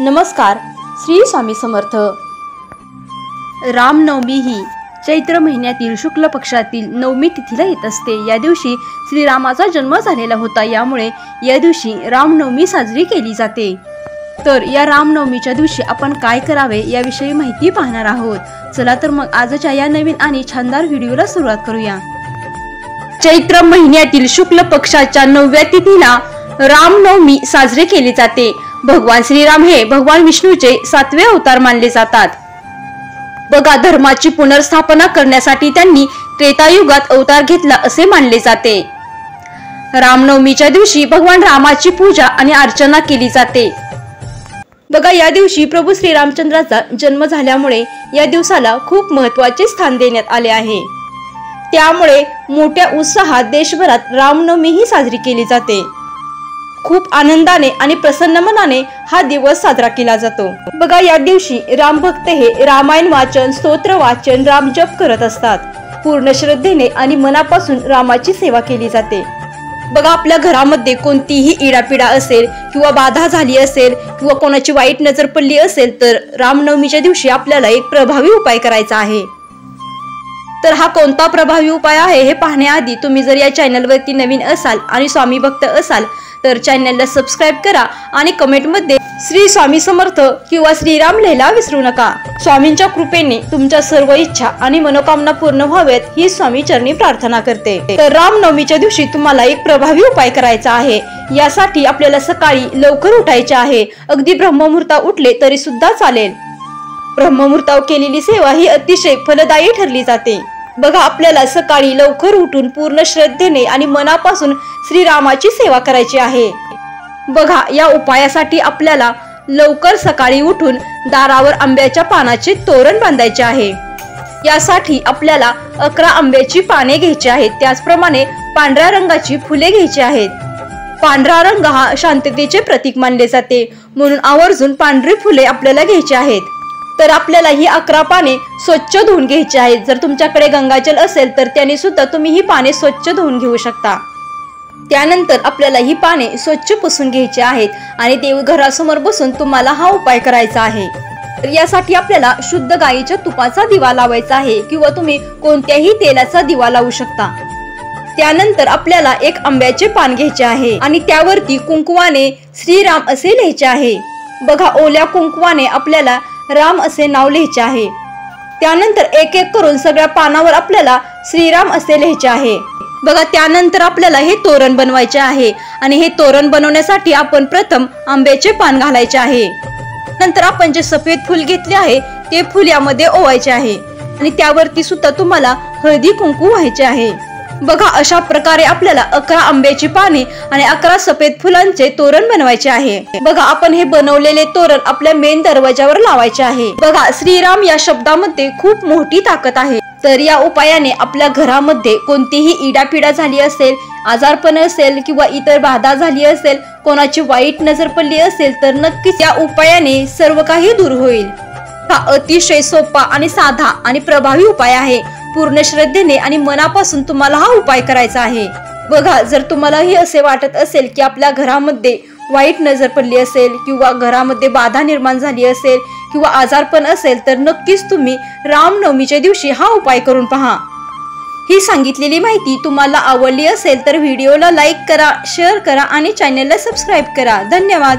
नमस्कार. श्री स्वामी समर्थ. रामनवमी ही चैत्र महिन्यातील शुक्ल पक्षातील नवमी तिथीला येत असते. या दिवशी श्रीरामाचा जन्म झालेला होता, यामुळे या दिवशी रामनवमी साजरी केली जाते. तर या रामनवमीच्या दिवशी आपण काय करावे याविषयी माहिती पाहणार आहोत. चला तर मग आजच्या या नवीन आणि छानदार व्हिडिओला सुरुवात करूया. चैत्र महिन्यातील शुक्ल पक्षाच्या 9व्या तिथीला रामनवमी साजरी केली जाते. भगवान श्रीराम हे भगवान विष्णूचे 7वे अवतार मानले जातात. बघा, धर्माची पुनर्स्थापना करण्यासाठी त्यांनी त्रेतायुगात अवतार घेतला असे मानले जाते. रामनवमीच्या दिवशी भगवान रामाची पूजा आणि अर्चना केली जाते. बघा, या दिवशी प्रभू श्रीरामचंद्राचा जन्म झाल्यामुळे या दिवसाला खूप महत्त्वाचे स्थान देण्यात आले आहे. त्यामुळे मोठ्या उत्साहात देशभरात रामनवमी ही साजरी केली जाते. खूप आनंदाने आणि प्रसन्न मनाने हा दिवस साजरा केला जातो. बघा, या दिवशी राम भक्त हे रामायण वाचन, स्तोत्र वाचन, राम जप करत असतात. पूर्ण श्रद्धेने आणि मनापासून रामाची सेवा केली जाते. बघा, आपल्या घरामध्ये कोणतीही इडापिडा असेल किंवा बाधा झाली असेल किंवा कोणाची वाईट नजर पडली असेल तर रामनवमीच्या दिवशी आपल्याला एक प्रभावी उपाय करायचा आहे. तर हा कोणता प्रभावी उपाय आहे हे पाहण्याआधी तुम्ही जर या चॅनलवरती नवीन असाल आणि स्वामी भक्त असाल तर चॅनलला सबस्क्राईब करा आणि कमेंटमध्ये श्री स्वामी समर्थ किंवा श्रीराम लिहायला विसरू नका. स्वामींच्या कृपेने तुमच्या सर्व इच्छा आणि मनोकामना पूर्ण व्हाव्यात ही स्वामी चरणी प्रार्थना करते. तर रामनवमीच्या दिवशी तुम्हाला एक प्रभावी उपाय करायचा आहे. यासाठी आपल्याला सकाळी लवकर उठायचे आहे. अगदी ब्रह्ममुहूर्तावर उठले तरी सुद्धा चालेल. ब्रह्ममुहूर्तावर केलेली सेवा ही अतिशय फलदायी ठरली जाते. बघा, आपल्याला सकाळी लवकर उठून पूर्ण श्रद्धेने आणि मनापासून श्रीरामाची सेवा करायची आहे. बघा, या उपायासाठी आपल्याला लवकर सकाळी उठून दारावर आंब्याच्या पानाचे तोरण बांधायचे आहे. यासाठी आपल्याला 11 आंब्याची पाने घ्यायची आहेत. त्याचप्रमाणे पांढऱ्या रंगाची फुले घ्यायची आहेत. पांढरा रंग हा शांततेचे प्रतीक मानले जाते, म्हणून आवर्जून पांढरी फुले आपल्याला घ्यायची आहेत. तर आपल्याला ही 11 पाने स्वच्छ धुवून घ्यायची आहेत. जर तुमच्याकडे गंगाजल असेल तर त्याने सुद्धा तुम्ही ही पाने स्वच्छ धुवून घेऊ शकता. त्यानंतर आपल्याला ही पाने स्वच्छ पुसून घ्यायची आहेत आणि देवघरासमोर बसून तुम्हाला हा उपाय करायचा आहे. तर यासाठी आपल्याला शुद्ध गाईच्या तुपाचा दिवा लावायचा आहे किंवा तुम्ही कोणत्याही तेलाचा दिवा लावू शकता. त्यानंतर आपल्याला एक आंब्याचे पान घ्यायचे आहे आणि त्यावरती कुंकवाने श्रीराम असे लिहायचे आहे. बघा, ओल्या कुंकवाने आपल्याला राम असे नाव लिहायचे आहे. त्यानंतर एक एक करून सगळ्या पानावर आपल्याला श्रीराम असे लिहायचे आहे. बघा, त्यानंतर आपल्याला हे तोरण बनवायचे आहे आणि हे तोरण बनवण्यासाठी आपण प्रथम आंब्याचे पान घालायचे आहे. नंतर आपण जे सफेद फूल घेतले आहे ते फूल यामध्ये ओवायचे आहे आणि त्यावरती सुद्धा तुम्हाला हळदी कुंकू व्हायचे आहे. बघा, अशा प्रकारे आपल्याला 11 आंब्याची पाने आणि 11 सफेद फुलांचे तोरण बनवायचे आहे. बघा, आपण हे बनवलेले तोरण आपल्या मेन दरवाजावर लावायचे आहे. बघा, श्रीराम या शब्दामध्ये खूप मोठी ताकद आहे. तर या उपायाने आपल्या घरामध्ये कोणतीही इडापिडा झाली असेल, आजारपण असेल किंवा इतर बाधा झाली असेल, कोणाची वाईट नजर पडली असेल तर नक्कीच या उपायाने सर्व काही दूर होईल. हा अतिशय सोपा आणि साधा आणि प्रभावी उपाय आहे. पूर्ण श्रद्धेने आणि मनापासून तुम्हाला हा उपाय करायचा आहे. बघा, जर तुम्हालाही असे वाटत असेल की आपल्या घरामध्ये वाईट नजर पडली असेल किंवा घरामध्ये बाधा निर्माण झाली असेल किंवा आजारपण असेल तर नक्कीच तुम्ही रामनवमीच्या दिवशी हा उपाय करून पहा. ही सांगितलेली माहिती तुम्हाला आवडली असेल तर व्हिडिओला लाईक करा, शेअर करा आणि चॅनलला सबस्क्राईब करा. धन्यवाद.